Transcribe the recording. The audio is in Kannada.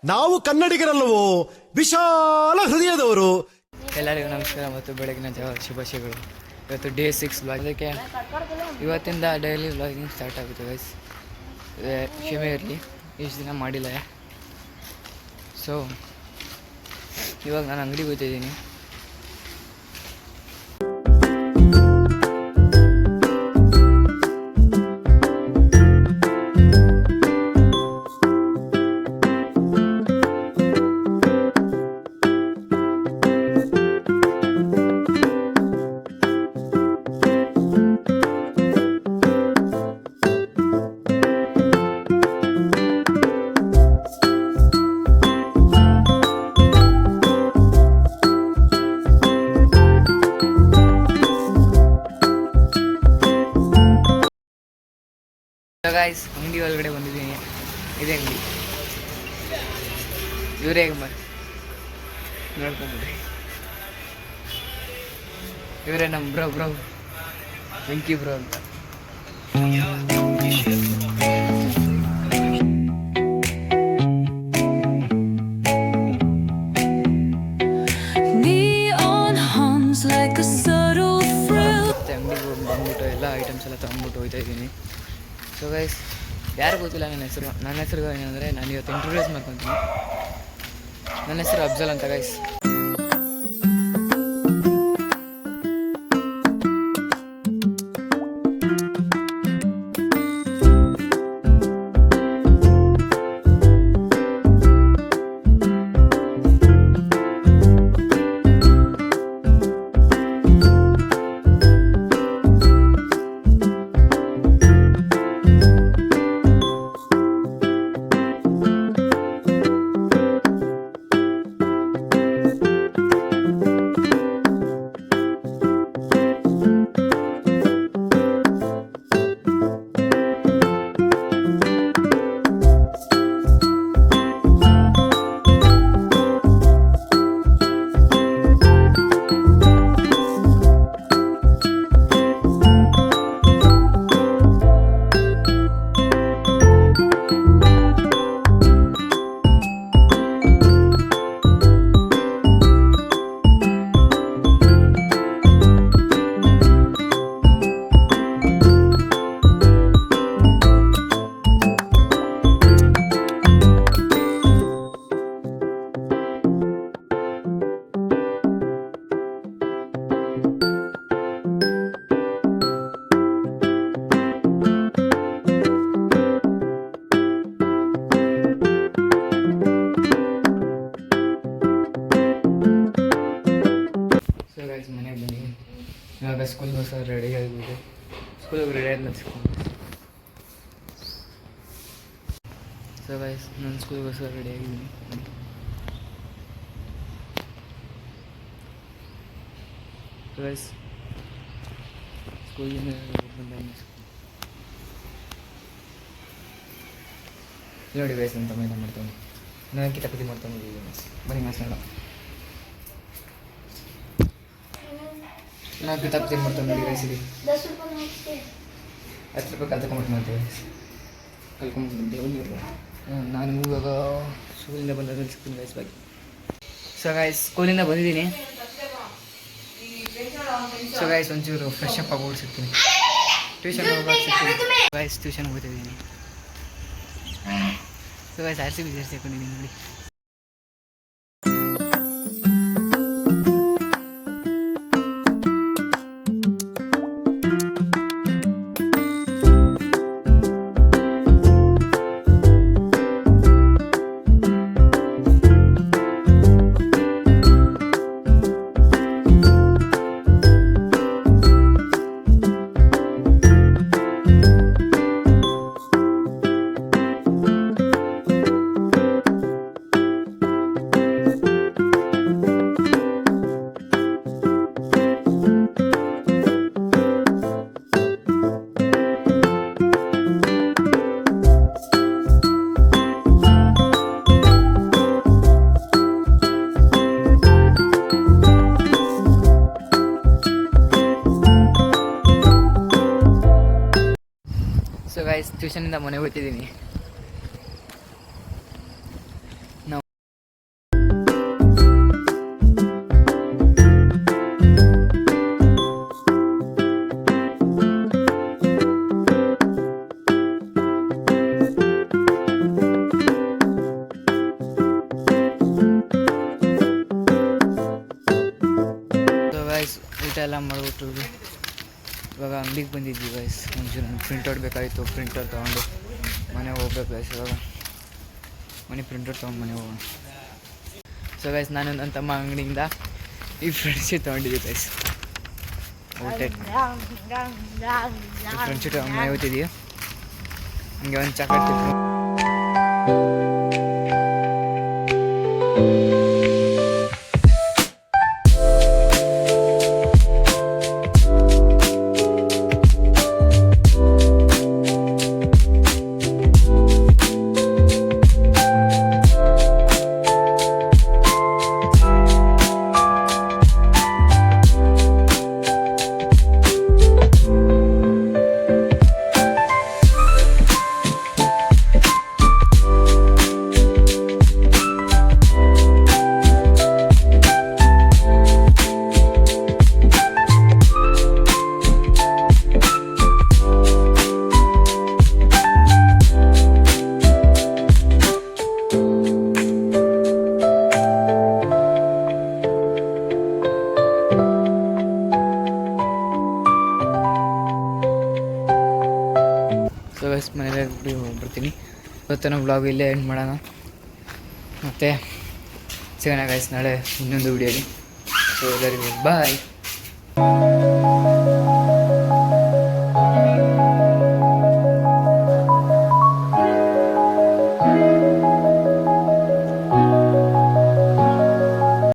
ನಾವು ಕನ್ನಡಿಗರಲ್ಲವೋ ವಿಶಾಲ ಹೃದಯದವರು. ಎಲ್ಲರಿಗೂ ನಮಸ್ಕಾರ ಮತ್ತು ಬೆಳಗಿನ ಶುಭಾಶಯಗಳು. ಇವತ್ತು ಡೇ 6 ವ್ಲಾಗ್. ಅದಕ್ಕೆ ಇವತ್ತಿಂದ ಡೈಲಿ ವ್ಲಾಗಿಂಗ್ ಸ್ಟಾರ್ಟ್ ಆಗುತ್ತೆ ಗೈಸ್. ಕ್ಷಮೆ ಇರಲಿ, ಇಷ್ಟು ದಿನ ಮಾಡಿಲ್ಲ. ಸೊ ಇವಾಗ ನಾನು ಅಂಗಡಿಗೆ ಹೋಗ್ತಾಯಿದ್ದೀನಿ. ಗಾಯ್ಸ್, ಅಂಗಡಿ ಒಳಗಡೆ ಬಂದಿದ್ದೀನಿ. ಇದೇ ಅಂಗಡಿ. ಇವರೇ ನೋಡ್ಕೊಂಬಿಡ್ರಿ. ಇವರೇ ನಮ್ಮ ಬ್ರೋ ವೆಂಕಿ ಬ್ರೋ ಅಂತ. ಮತ್ತೆ ಅಂಗಡಿಗೆ ಬಂದ್ಬಿಟ್ಟು ಎಲ್ಲ ಐಟಮ್ಸ್ ಎಲ್ಲ ತೊಗೊಂಡ್ಬಿಟ್ಟು ಹೋಗ್ತಾ ಇದ್ದೀನಿ. ಸೊ ಗೈಸ್, ಯಾರು ಗೊತ್ತಿಲ್ಲ ನನ್ನ ಹೆಸರು ಏನಂದರೆ, ನಾನು ಇವತ್ತು ಇಂಟ್ರೊಡ್ಯೂಸ್ ಮಾಡ್ಕೊತೀನಿ. ನನ್ನ ಹೆಸರು ಅಫ್ಜಲ್ ಅಂತ ಗೈಸ್. ಮನೆಗೆ ಬನ್ನಿ. ಇವಾಗ ಸ್ಕೂಲ್ಗೋಸ್ಕರ ರೆಡಿ ಆಗಿಬಿಟ್ಟು ಸ್ಕೂಲಿಗೆ ರೆಡಿ ಆದ ಸೊ ಗೈಸ್, ನಾನು ಸ್ಕೂಲ್ಗೋಸ್ಕರ ರೆಡಿ ಆಗಿದ್ದೀನಿ. ಗೈಸ್, ಸ್ಕೂಲಿಂದ ಬಂದ ನೋಡಿ ಗೈಸ್, ಅಂತ ಮೇಲೆ ಮಾಡ್ತಾನೆ. ನಾನು ಕಿತಾಪತಿ ಮಾಡ್ತಾನೆ. ಬನ್ನಿ ಮಾತಾಡೋಣ. ನಾವು ಕಿತಾಪತಿ ಮಾಡ್ತಾನೆ ನೋಡಿ ಗೈಸ್. ಇಲ್ಲಿ 10 ರೂಪಾಯಿ ಕಲ್ತ್ಕೊಂಡ್ಬಿಟ್ಟು ಮಾಡ್ತೇವೆ. ಕಲ್ತ್ಕೊಂಡ್ಬಿಟ್ಟು ನಾನು ಇವಾಗ ಸ್ಕೂಲಿಂದ ಬಂದಾಗ ಸಿಗ್ತೀನಿ ಗೈಸ್. ಬಾಗಿ ಸೊ ಗೈಸ್, ಸ್ಕೂಲಿಂದ ಬಂದಿದ್ದೀನಿ. ಸೊ ಗೈಸ್, ಒಂಚೂರು ಫ್ರೆಶ್ ಅಪ್ ಆಗೋಗಿ ಸಿಗ್ತೀನಿ. ಟ್ಯೂಷನ್ ಹೋಗೋಕೆ ಸಿಗ್ತೀನಿ ಗೈಸ್. ಟ್ಯೂಷನ್ಗೆ ಹೋಗ್ತಿದ್ದೀನಿ. ಸೊ ಗೈಸ್, RCB ಜರ್ಸಿ ಹಾಕೊಂಡಿದ್ದೀನಿ ನೋಡಿ. ಗೈಸ್ ಟ್ಯೂಷನಿಂದ ಮನೆಗೆ ಹೋಗ್ತಿದ್ದೀನಿ. ಊಟ ಎಲ್ಲ ಮಾಡಿಬಿಟ್ಟು ಇವಾಗ ಅಂಗಡಿಗೆ ಬಂದಿದ್ವಿ ಗೈಸ್. ಒಂಚೂರು ಪ್ರಿಂಟೌಟ್ ಬೇಕಾಗಿತ್ತು, ಪ್ರಿಂಟರ್ ತೊಗೊಂಡು ಮನೆಗೆ ಹೋಗ್ಬೇಕು ಗೈಸ್. ಇವಾಗ ಪ್ರಿಂಟೌಟ್ ತೊಗೊಂಡು ಮನೆಗೆ ಹೋಗೋಣ. ಸೊ ಗೈಸ್, ನಾನು ನನ್ನ ತಮ್ಮ ಅಂಗಡಿಯಿಂದ ಈ ಫ್ರೆಂಡ್ಶಿಪ್ ತೊಗೊಂಡಿದ್ದೆ ಗೈಸ್. ಊಟ ಫ್ರೆಂಡ್ಶಿಪ್ ಮನೆ ಹೋಗ್ತಿದ್ದೀವಿ. ಹಂಗೆ ಒಂದು ಚಾಕ್ಲೇಟ್ ಮನೇಲಿ ಹೋಗ್ಬಿಡ್ತೀನಿ. ಇವತ್ತಿನ ವ್ಲಾಗ್ ಇಲ್ಲೇ ಎಂಡ್ ಮಾಡೋಣ. ಮತ್ತು ಸಿಗೋಣ ಗೈಸ್ ನಾಳೆ ಇನ್ನೊಂದು ವಿಡಿಯೋಲಿ. ಸೊ ಎಲ್ಲರಿಗೂ ಬಾಯ್.